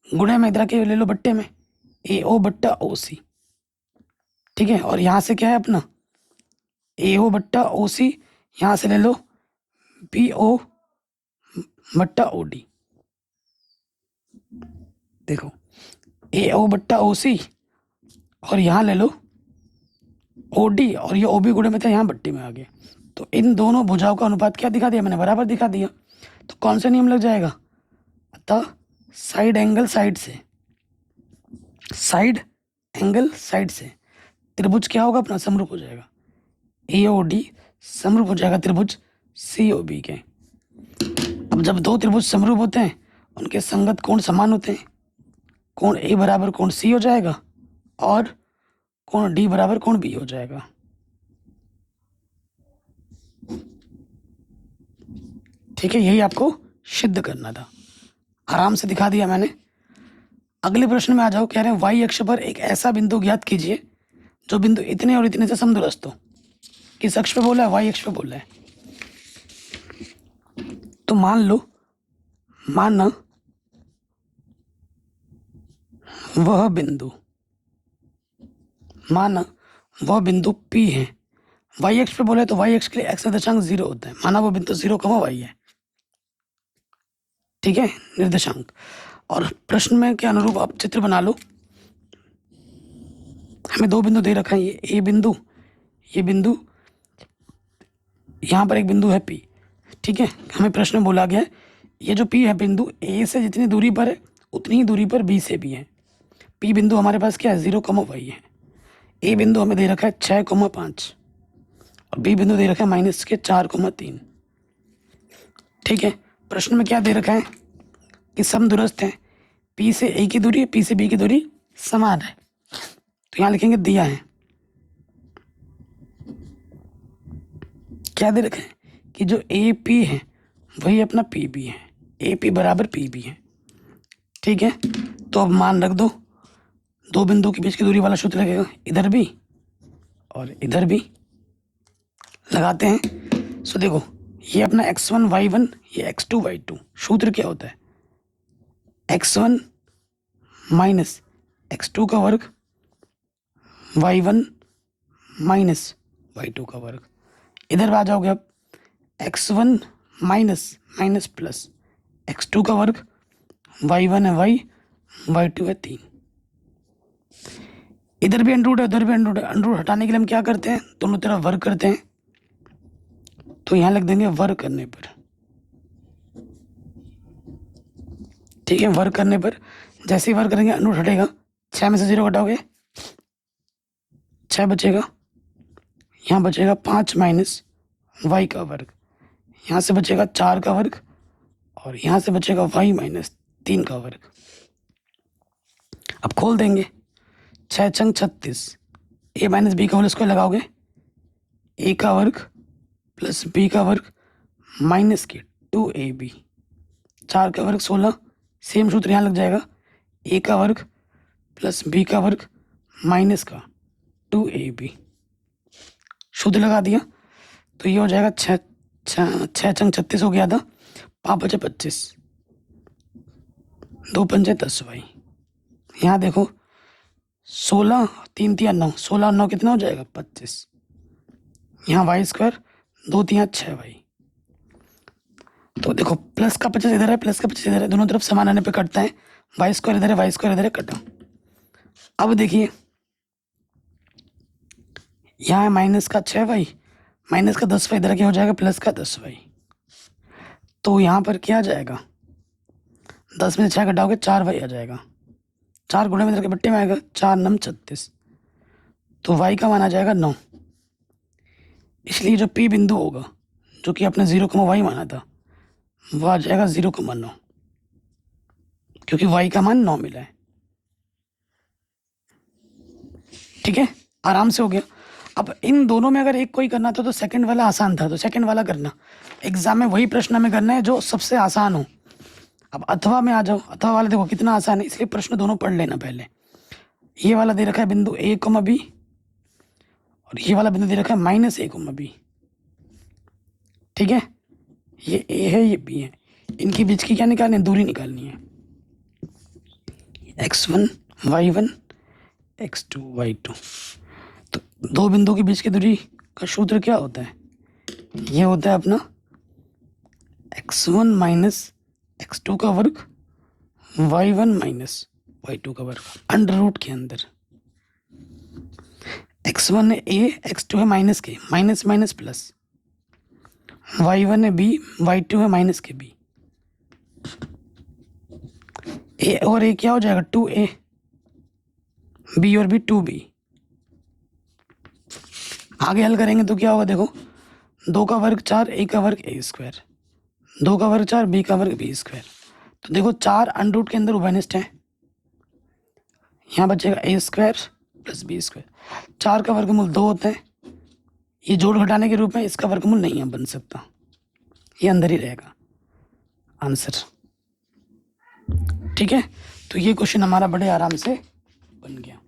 गुणे में इधर के ले लो बट्टे में, ए ओ बट्टा ओ सी, ठीक है, और यहाँ से क्या है अपना ए ओ बट्टा ओ सी, यहाँ से ले लो बी ओ बट्टा ओ डी, देखो ए ओ बट्टा ओ सी और यहाँ ले लो ओ डी, और ये ओ बी गुणे में था यहाँ बट्टी में आ गया, तो इन दोनों भुजाओं का अनुपात क्या दिखा दिया मैंने, बराबर दिखा दिया। तो कौन सा नियम लग जाएगा, अतः साइड एंगल साइड से, साइड एंगल साइड से त्रिभुज क्या होगा अपना समरूप हो जाएगा, ए ओ डी समरूप हो जाएगा त्रिभुज सी ओ बी के। अब जब दो त्रिभुज समरूप होते हैं उनके संगत कोण समान होते हैं, कोण ए बराबर कोण सी हो जाएगा और कोण डी बराबर कोण बी हो जाएगा। ठीक है, यही आपको सिद्ध करना था, आराम से दिखा दिया मैंने। अगले प्रश्न में आ जाओ, कह रहे हैं वाई अक्ष पर एक ऐसा बिंदु ज्ञात कीजिए जो बिंदु इतने और इतने से समदूरस्थ हो। किस अक्ष पे बोला है, वाई अक्ष पे बोला है। तो मान लो, माना वह बिंदु P है, वाई अक्ष पे बोला है, तो वाई अक्ष के लिए एक्स निर्देशांक 0 होता है, माना वो बिंदु 0, वाई है, ठीक है, निर्देशांक। और प्रश्न में के अनुरूप आप चित्र बना लो। हमें दो बिंदु दे रखा है, ये बिंदु, यहाँ पर एक बिंदु है P, ठीक है। हमें प्रश्न में बोला गया है ये जो P है बिंदु A से जितनी दूरी पर है उतनी ही दूरी पर B से भी है। P बिंदु हमारे पास क्या है 0, वाई है। A बिंदु हमें दे रखा है 6, 5 और B बिंदु दे रखा है -4, 3, ठीक है। प्रश्न में क्या दे रखा है कि समदूरस्थ है, P से A की दूरी, P से B की दूरी समान है, तो यहाँ लिखेंगे दिया है, क्या दे रखा है कि जो AP है वही अपना PB है, AP बराबर PB है, ठीक है। तो अब मान रख दो, दो बिंदु के बीच की दूरी वाला सूत्र लगेगा, इधर भी और इधर भी लगाते हैं। सो देखो, ये अपना x1 y1, ये x2 y2, सूत्र क्या होता है, x1 माइनस x2 का वर्ग y1 माइनस y2 का वर्ग। इधर आ जाओगे अब, x1 minus minus plus x2 का वर्ग, y1 है y, y2 है 3। इधर भी अंडर रूट है, उधर भी अंडर रूट है। अंडर रूट हटाने के लिए हम क्या करते हैं, दोनों तरफ वर्ग करते हैं। तो यहाँ लिख देंगे वर्ग करने पर, ठीक है। वर्ग करने पर जैसे ही वर्ग करेंगे अंडर रूट हटेगा, 6 में से 0 घटाओगे 6 बचेगा, यहाँ बचेगा 5 माइनस y का वर्ग, यहाँ से बचेगा 4 का वर्ग, और यहाँ से बचेगा y माइनस 3 का वर्ग। अब खोल देंगे, 6 छंग 36, a माइनस बी का होल स्क्वायर लगाओगे, a का वर्ग प्लस b का वर्ग माइनस के 2ab, 4 का वर्ग 16, सेम सूत्र यहाँ लग जाएगा, a का वर्ग प्लस b का वर्ग माइनस का 2ab, सूत्र लगा दिया। तो ये हो जाएगा 6 छंग 36 हो गया था, 5 बचे 25, 2 पंजे 10 भाई। यहाँ देखो 16 3 3 9, 16 9 कितना हो जाएगा 25, यहाँ वाई स्क्वायर 2 3 6 भाई। तो देखो प्लस का 25 इधर है, प्लस का 25 इधर है, दोनों तरफ समान आने पे कटता है, वाई स्क्वायर इधर है, वाई स्क्वायर इधर है, कटा। अब देखिए यहाँ है माइनस का 6 वाई, माइनस का 10 वाई, इधर क्या हो जाएगा प्लस का 10 वाई। तो यहाँ पर क्या आ जाएगा, 10 में से 6 घटाओगे 4 वाई आ जाएगा, 4 गुणे में इधर के बट्टे में आएगा, 4 9 36, तो वाई का मान आ जाएगा 9। इसलिए जो पी बिंदु होगा, जो कि आपने 0,y माना था, वो आ जाएगा 0,9, क्योंकि y का मान 9 मिला है। ठीक है, आराम से हो गया। अब इन दोनों में अगर एक कोई करना था तो सेकंड वाला आसान था, तो सेकंड वाला करना। एग्जाम में वही प्रश्न हमें करना है जो सबसे आसान हो। अब अथवा में आ जाओ, अथवा वाला देखो कितना आसान है, इसलिए प्रश्न दोनों पढ़ लेना पहले। ये वाला दे रखा है बिंदु a, b, और ये वाला बिंदु दे रखा है -a, b। ठीक है, ये a है, ये b है, इनके बीच की क्या निकालनी है, दूरी निकालनी है। x1 y1 x2 y2, तो दो बिंदु के बीच की दूरी का सूत्र क्या होता है, ये होता है अपना x1 माइनस x2 का वर्ग, y1 माइनस y2 का वर्ग, अंडर रूट के अंदर। x1 है a, x2 है माइनस के, माइनस माइनस प्लस, y1 है b, y2 है माइनस के b, a और a क्या हो जाएगा 2a, b और b 2b। आगे हल करेंगे तो क्या होगा, देखो 2 का वर्ग 4, a का वर्ग a स्क्वायर, 2 का वर्ग 4, b का वर्ग b स्क्वायर। तो देखो 4 अंडर रूट के अंदर उभयनिष्ठ है, यहाँ बचेगा a square plus b square. 4 का वर्गमूल 2 होता है, ये जोड़ घटाने के रूप में इसका वर्गमूल नहीं है बन सकता, ये अंदर ही रहेगा आंसर। ठीक है, तो ये क्वेश्चन हमारा बड़े आराम से बन गया।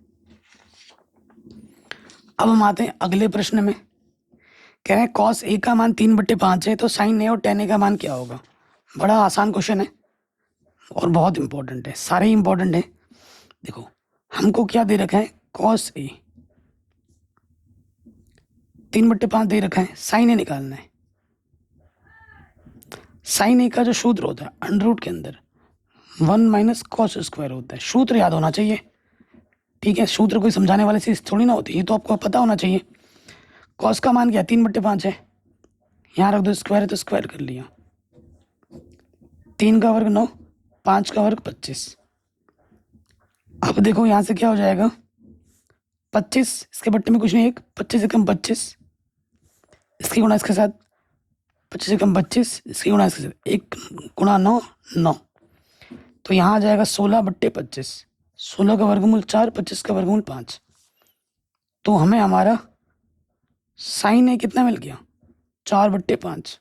अब हम आते हैं अगले प्रश्न में। कह रहे हैं कॉस ए का मान 3/5 है, तो साइन ए और टेन ए का मान क्या होगा। बड़ा आसान क्वेश्चन है और बहुत इंपॉर्टेंट है, सारे ही इंपॉर्टेंट है। देखो हमको क्या दे रखा है, कॉस ए 3/5 दे रखा है, साइन ए निकालना है। साइन ए का जो सूत्र होता है अंडर रूट के अंदर 1 माइनस कॉस स्क्वायर होता है, सूत्र याद होना चाहिए। ठीक है, सूत्र कोई समझाने वाली चीज थोड़ी ना होती, ये तो आपको पता होना चाहिए। कॉस का मान क्या 3/5 है, यहाँ रख दो स्क्वायर है तो स्क्वायर कर लिया, 3 का वर्ग 9, 5 का वर्ग 25। अब देखो यहाँ से क्या हो जाएगा 25, इसके बट्टे में कुछ नहीं, एक 25 से कम 25, इसकी गुणा इसके साथ 25 से कम 25, इसकी गुणा इसके साथ 1 गुणा 9 9, तो यहाँ आ जाएगा 16/25, 16 का वर्गमूल 4, 25 का वर्गमूल 5। तो हमें हमारा साइन ए कितना मिल गया 4/5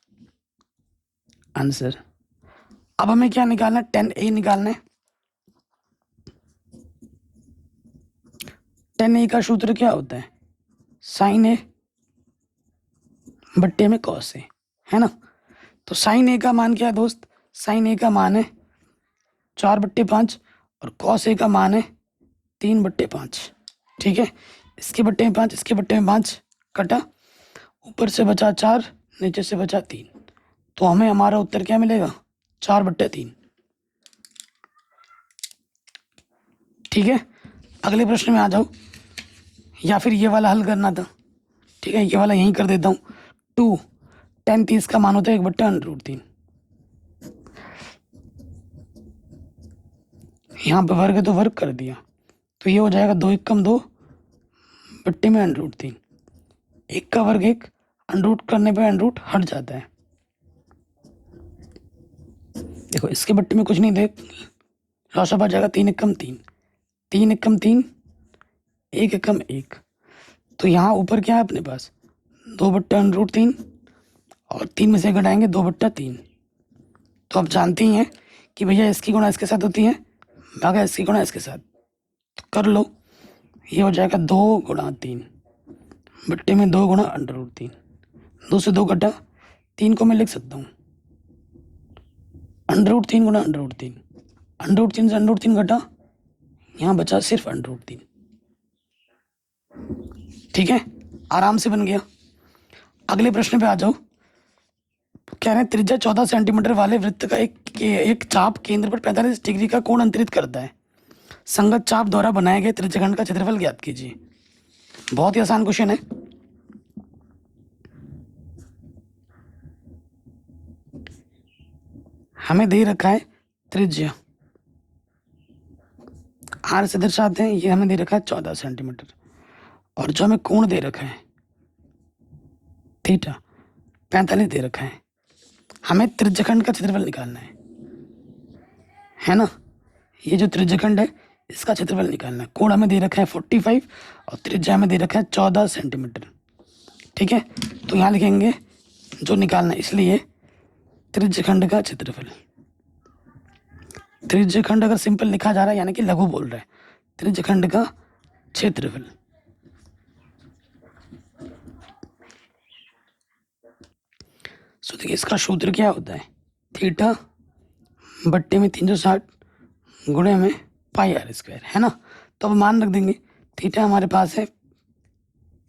आंसर। अब हमें क्या निकालना है, टेन ए निकालना है। टेन ए का सूत्र क्या होता है, साइन ए बट्टे में कॉस ए। है ना। तो साइन ए का मान क्या है दोस्त, साइन ए का मान है 4/5 और कॉस ए का मान है 3/5। ठीक है, इसके बट्टे में 5, इसके बट्टे में 5 कटा, ऊपर से बचा 4, नीचे से बचा 3। तो हमें हमारा उत्तर क्या मिलेगा, 4/3। ठीक है, अगले प्रश्न में आ जाओ, या फिर ये वाला हल करना था। ठीक है, ये वाला यहीं कर देता हूँ। 2 10 30 का मान होता है 1/√3। यहाँ पे वर्ग है तो वर्ग कर दिया, तो ये हो जाएगा 2 1 कम 2 बट्टे में √3। 1 का वर्ग 1, अंडरूट करने पे अंडरूट हट जाता है। देखो इसके बट्टे में कुछ नहीं दे, लॉस ऑफ आ जाएगा 3 1 कम 3, 3 1 कम 3, 1 1 कम 1। तो यहाँ ऊपर क्या है अपने पास 2/√3 और 3 में से घटाएंगे 2/3। तो आप जानते ही हैं कि भैया इसकी गुणा इसके साथ होती है, भागा इसकी गुणा इसके साथ, तो कर लो। ये हो जाएगा 2 × 3 बट्टे में 2 × √3। 2 से 2 घटा, 3 को मैं लिख सकता हूँ √3 × √3। √3 से √3 घटा, यहाँ बचा सिर्फ √3। ठीक है, आराम से बन गया। अगले प्रश्न पे आ जाओ। कह रहे हैं त्रिज्या 14 सेंटीमीटर वाले वृत्त का एक चाप केंद्र पर 45 डिग्री का कोण अंतरित करता है। संगत चाप द्वारा बनाए गए त्रिज्यखंड का क्षेत्रफल ज्ञात कीजिए। बहुत ही आसान क्वेश्चन है। हमें दे रखा है त्रिज्या, आर से दर्शाते हैं, ये हमें दे रखा है 14 सेंटीमीटर, और जो हमें कोण दे रखा है थीटा 45 दे रखा है। हमें त्रिज्यखंड का क्षेत्रफल निकालना है ना। ये जो त्रिज्यखंड है इसका क्षेत्रफल निकालना है। कोण हमें दे रखा है 45 और त्रिज्या हमें दे रखा है 14 सेंटीमीटर। ठीक है, तो यहाँ लिखेंगे जो निकालना है, इसलिए त्रिज्यखंड का क्षेत्रफल। त्रिज्यखंड अगर सिंपल लिखा जा रहा है यानी कि लघु बोल रहा है, त्रिज्यखंड का क्षेत्रफल। सो देखिए इसका सूत्र क्या होता है, थीटा बट्टे में 360 गुणे में πr², है ना। तो अब मान रख देंगे, थीटा हमारे पास है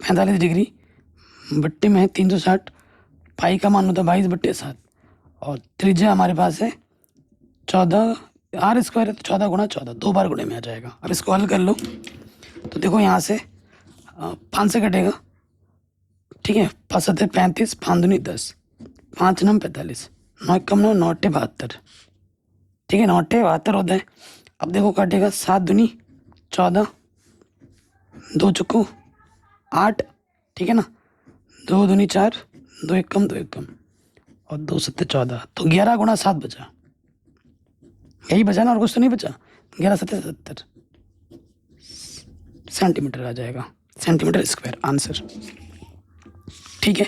45 डिग्री बट्टे में 360, पाई का मान होता है 22/7, और त्रिज्या हमारे पास है 14, r² है तो 14 × 14, 2 बार गुणे में आ जाएगा। अब इसको हल कर लो, तो देखो यहाँ से 5 से कटेगा। ठीक है, 5 7 35, 5 दूनी 10, 5 9 45, 9 1 9 9 8 72। ठीक है, 9 8 72 होता है। अब देखो काटेगा 7 दूनी 14, 2 चुको 8। ठीक है ना, 2 दूनी 4, 2 1 कम 2 1 कम, और 2 7 14, तो 11 × 7 बचा। यही बचा ना, और कुछ तो नहीं बचा। 11 7 70 सेंटीमीटर आ जाएगा, सेंटीमीटर² आंसर। ठीक है,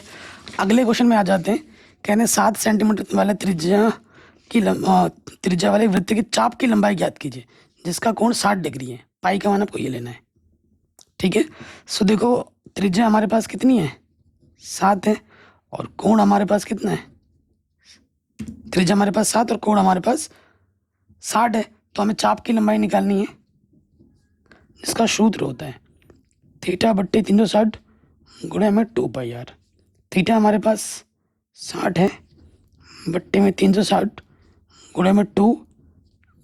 अगले क्वेश्चन में आ जाते हैं। कहने 7 सेंटीमीटर वाले त्रिज्या वाले वृत्त की चाप की लंबाई ज्ञात कीजिए जिसका कोण 60 डिग्री है। पाई का मान आपको ये लेना है। ठीक है, सो देखो त्रिज्या हमारे पास कितनी है, 7 है, और कोण हमारे पास कितना है, त्रिज्या हमारे पास 7 और कोण हमारे पास 60 है। तो हमें चाप की लंबाई निकालनी है, जिसका सूत्र होता है थीटा बट्टे 360 गुणे में 2πr। थीटा हमारे पास 60 है बट्टे में 360 गुणे में 2,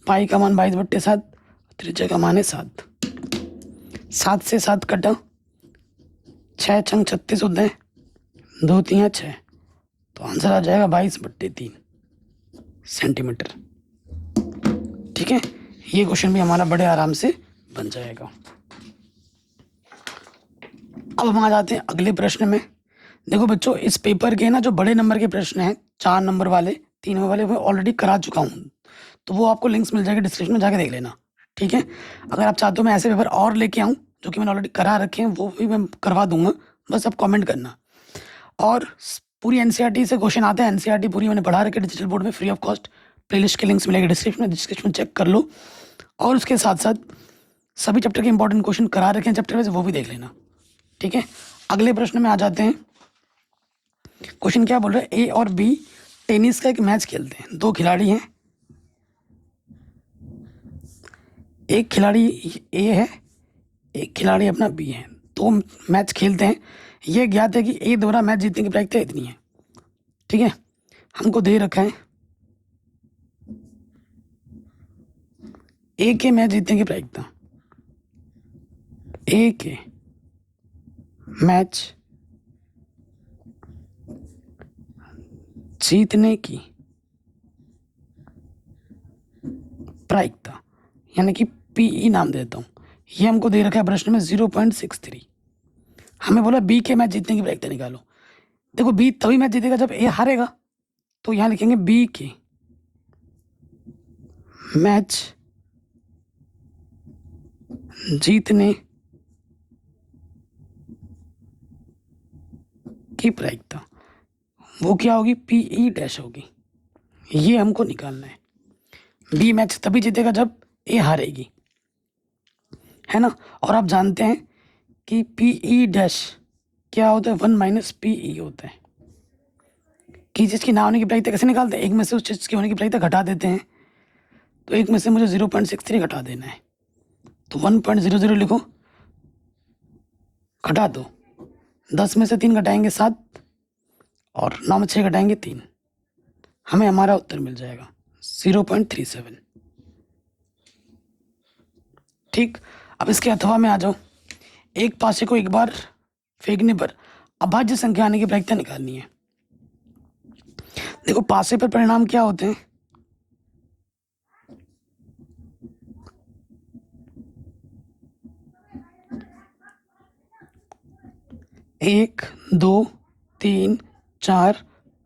पाई का मान 22/7, त्रिज्या का मान है 7। 7 से 7 कटा, 6 छंग 36 होते हैं, 2 3 6, तो आंसर आ जाएगा 22/3 सेंटीमीटर। ठीक है, ये क्वेश्चन भी हमारा बड़े आराम से बन जाएगा। अब हम आ जाते हैं अगले प्रश्न में। देखो बच्चों, इस पेपर के ना जो बड़े नंबर के प्रश्न हैं, 4 नंबर वाले, 3 नंबर वाले, वो ऑलरेडी करा चुका हूँ, तो वो आपको लिंक्स मिल जाएंगे डिस्क्रिप्शन में, जाके देख लेना। ठीक है, अगर आप चाहते हो मैं ऐसे पेपर और लेके आऊँ जो कि मैंने ऑलरेडी करा रखे हैं, वो भी मैं करवा दूंगा, बस आप कमेंट करना। और पूरी एनसीईआरटी से क्वेश्चन आते हैं, एनसीईआरटी पूरी मैंने पढ़ा रखी है डिजिटल बोर्ड में, फ्री ऑफ कॉस्ट। प्लेलिस्ट के लिंक्स मिलेंगे डिस्क्रिप्शन चेक कर लो, और उसके साथ साथ सभी चैप्टर के इंपॉर्टेंट क्वेश्चन करा रखे हैं चैप्टर में से, वो भी देख लेना। ठीक है, अगले प्रश्न में आ जाते हैं। क्वेश्चन क्या बोल रहा है, ए और बी टेनिस का एक मैच खेलते हैं, दो खिलाड़ी हैं, एक खिलाड़ी ए है, एक खिलाड़ी अपना बी है, दो मैच खेलते हैं। ये ज्ञात है कि ए द्वारा मैच जीतने की प्रायिकता इतनी है। ठीक है, हमको दे रखा है ए के मैच जीतने की प्रायिकता, ए के मैच जीतने की प्रायिकता, यानी कि पीई नाम देता हूं। ये हमको दे रखा है प्रश्न में 0.63। हमें बोला बी के मैच जीतने की प्रायिकता निकालो। देखो बी तभी मैच जीतेगा जब ए हारेगा, तो यहां लिखेंगे बी के मैच जीतने की प्रायिकता, वो क्या होगी, पीई डैश होगी। ये हमको निकालना है। बी मैच तभी जीतेगा जब ए हारेगी, है ना। और आप जानते हैं कि पीई डैश क्या होता है, 1 माइनस पीई होता है। कि चीज़ की ना होने की प्रायिकता कैसे निकालते हैं, एक में से उस चीज़ की होने की प्रायिकता घटा देते हैं। तो एक में से मुझे 0.63 घटा देना है, तो 1.00 लिखो, घटा दो। 10 में से 3 घटाएंगे 7, और 9 में 6 घटाएंगे 3, हमें हमारा उत्तर मिल जाएगा 0.37। ठीक, अब इसके अथवा में आ जाओ। एक पासे को एक बार फेंकने पर अभाज्य संख्या आने की प्रायिकता निकालनी है। देखो पासे पर परिणाम क्या होते हैं, एक, दो, तीन, 4,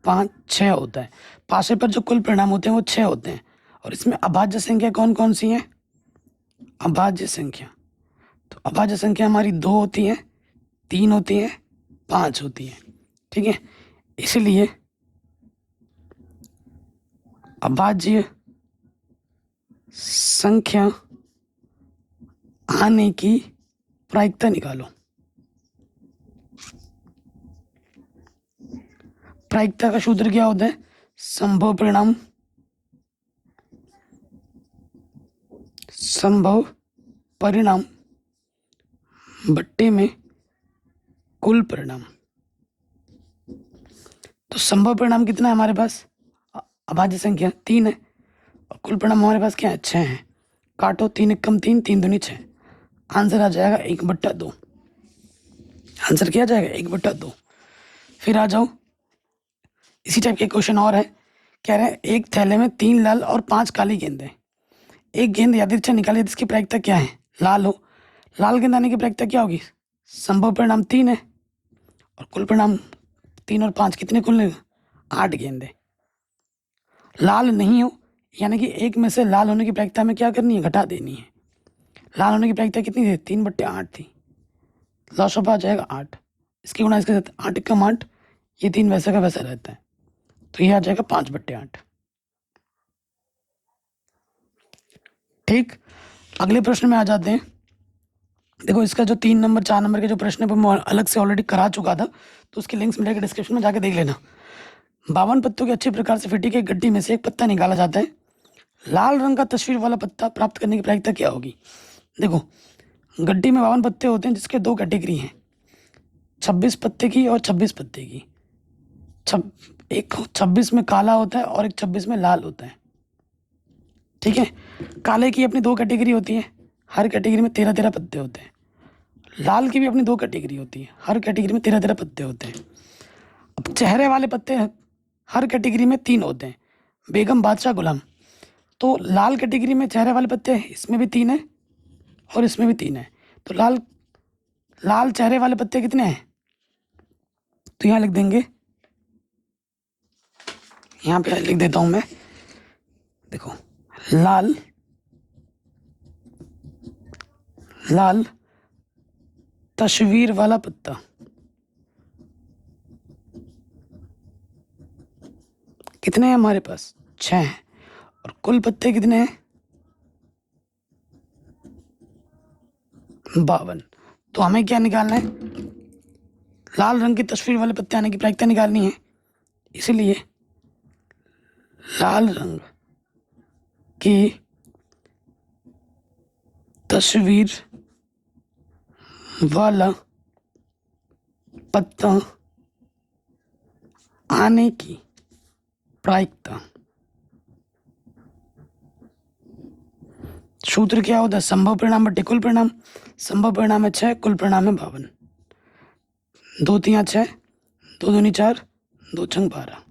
5, 6 होता है। पासे पर जो कुल परिणाम होते हैं वो 6 होते हैं। और इसमें अभाज्य संख्या कौन कौन सी है, अभाज्य संख्या, तो अभाज्य संख्या हमारी 2 होती है, 3 होती है, 5 होती है। ठीक है, इसलिए अभाज्य संख्या आने की प्रायिकता निकालो। प्रायिकता का सूत्र क्या होता है, संभव परिणाम बट्टे में कुल परिणाम। तो संभव परिणाम कितना है हमारे पास, अभाज्य संख्या 3 है, और कुल परिणाम हमारे पास क्या है, 6 है। काटो, 3 एक कम 3, 3 दूनी 6, आंसर आ जाएगा 1/2। आंसर क्या आ जाएगा, 1/2। फिर आ जाओ, इसी टाइप के क्वेश्चन और है। कह रहे हैं एक थैले में 3 लाल और 5 काली गेंदें, एक गेंद यादृच्छा निकाली जिसकी प्रायिकता क्या है, लाल हो। लाल गेंद आने की प्रायिकता क्या होगी, संभव परिणाम 3 है, और कुल परिणाम 3 और 5 कितने, कुल 8 गेंदें। लाल नहीं हो, यानी कि एक में से लाल होने की प्रायिकता में क्या करनी है, घटा देनी है। लाल होने की प्रायिकता कितनी थी, 3/8 थी, लॉस ऑफ आ जाएगा 8। इसकी गुणा इसके साथ 8 कम 8, ये 3 वैसा का वैसा रहता है, तो ये आ जाएगा 5/8। ठीक, अगले प्रश्न में आ जाते हैं। देखो इसका जो 3 नंबर 4 नंबर के जो प्रश्न है मैं अलग से ऑलरेडी करा चुका था, तो उसके लिंक्स मिलेगा डिस्क्रिप्शन में, जाके देख लेना। 52 पत्तों की अच्छी प्रकार से फिटी की एक गड्डी में से एक पत्ता निकाला जाता है। लाल रंग का तस्वीर वाला पत्ता प्राप्त करने की प्रायिकता क्या होगी। देखो गड्डी में 52 पत्ते होते हैं, जिसके 2 कैटेगरी हैं, 26 पत्ते की और 26 पत्ते की। एक 26 में काला होता है और एक 26 में लाल होता है। ठीक है, काले की अपनी 2 कैटेगरी होती है, हर कैटेगरी में 13-13 पत्ते होते हैं। लाल की भी अपनी 2 कैटेगरी होती है, हर कैटेगरी में 13-13 पत्ते होते हैं। अब चेहरे वाले पत्ते हर कैटेगरी में 3 होते हैं, बेगम, बादशाह, गुलाम। तो लाल कैटेगरी में चेहरे वाले पत्ते इसमें भी 3 है और इसमें भी 3 है, तो लाल चेहरे वाले पत्ते कितने हैं, तो यहाँ लिख देंगे, यहाँ पे लिख देता हूं मैं। देखो लाल तस्वीर वाला पत्ता कितने हैं हमारे पास, 6 हैं, और कुल पत्ते कितने हैं, 52। तो हमें क्या निकालना है, लाल रंग की तस्वीर वाले पत्ते आने की प्रायिकता निकालनी है। इसलिए लाल रंग की तस्वीर वाला पत्ता आने की प्रायिकता। सूत्र क्या होता है? संभव परिणाम बटे कुल परिणाम। संभव परिणाम है 6, कुल परिणाम है 52। 2 3 6, 2 दूनी 4, 2 छंग 12।